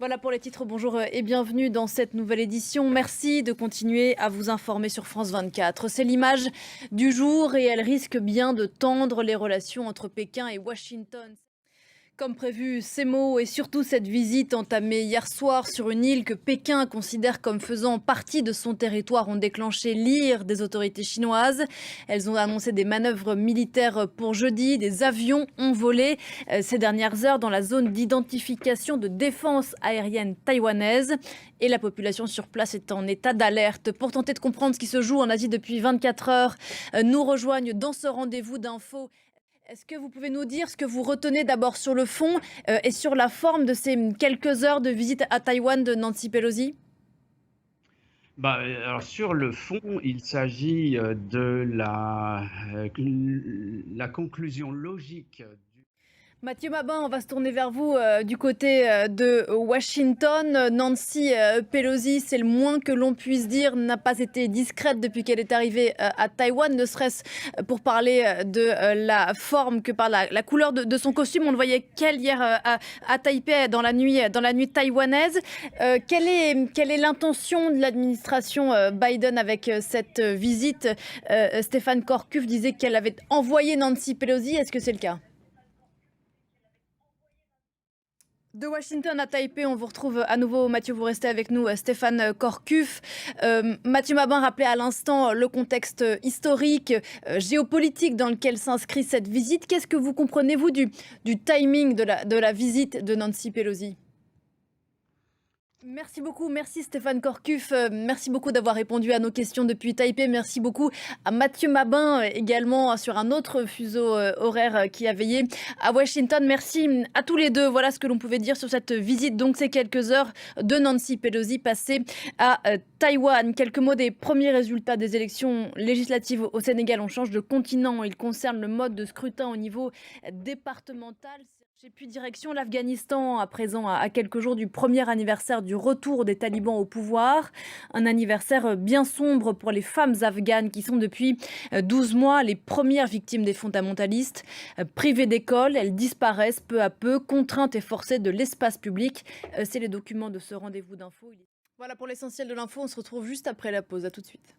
Voilà pour les titres, bonjour et bienvenue dans cette nouvelle édition. Merci de continuer à vous informer sur France 24. C'est l'image du jour et elle risque bien de tendre les relations entre Pékin et Washington. Comme prévu, ces mots et surtout cette visite entamée hier soir sur une île que Pékin considère comme faisant partie de son territoire ont déclenché l'ire des autorités chinoises. Elles ont annoncé des manœuvres militaires pour jeudi. Des avions ont volé ces dernières heures dans la zone d'identification de défense aérienne taïwanaise. Et la population sur place est en état d'alerte. Pour tenter de comprendre ce qui se joue en Asie depuis 24 heures, nous rejoignent dans ce rendez-vous d'infos. Est-ce que vous pouvez nous dire ce que vous retenez d'abord sur le fond et sur la forme de ces quelques heures de visite à Taïwan de Nancy Pelosi? Alors sur le fond, il s'agit, de la conclusion logique du Mathieu Mabin, on va se tourner vers vous du côté de Washington. Nancy Pelosi, c'est le moins que l'on puisse dire, n'a pas été discrète depuis qu'elle est arrivée à Taïwan, ne serait-ce pour parler de la forme que par la couleur de son costume. On le voyait qu'elle hier à Taipei dans la nuit taïwanaise. Quelle est l'intention de l'administration Biden avec cette visite? Stéphane Corcuff disait qu'elle avait envoyé Nancy Pelosi. Est-ce que c'est le cas? De Washington à Taipei, on vous retrouve à nouveau. Mathieu, vous restez avec nous. Stéphane Corcuff. Mathieu Mabin rappelait à l'instant le contexte historique, géopolitique dans lequel s'inscrit cette visite. Qu'est-ce que vous comprenez, vous, du timing de la visite de Nancy Pelosi? Merci beaucoup, merci Stéphane Corcuff, merci beaucoup d'avoir répondu à nos questions depuis Taipei, merci beaucoup à Mathieu Mabin également sur un autre fuseau horaire qui a veillé à Washington. Merci à tous les deux. Voilà ce que l'on pouvait dire sur cette visite, donc ces quelques heures de Nancy Pelosi passées à Taïwan. Quelques mots des premiers résultats des élections législatives au Sénégal. On change de continent, il concerne le mode de scrutin au niveau départemental. J'ai plus direction l'Afghanistan à présent, à quelques jours du premier anniversaire du retour des talibans au pouvoir. Un anniversaire bien sombre pour les femmes afghanes qui sont depuis 12 mois les premières victimes des fondamentalistes. Privées d'école, elles disparaissent peu à peu, contraintes et forcées de l'espace public. C'est les documents de ce rendez-vous d'info. Voilà pour l'essentiel de l'info, on se retrouve juste après la pause. À tout de suite.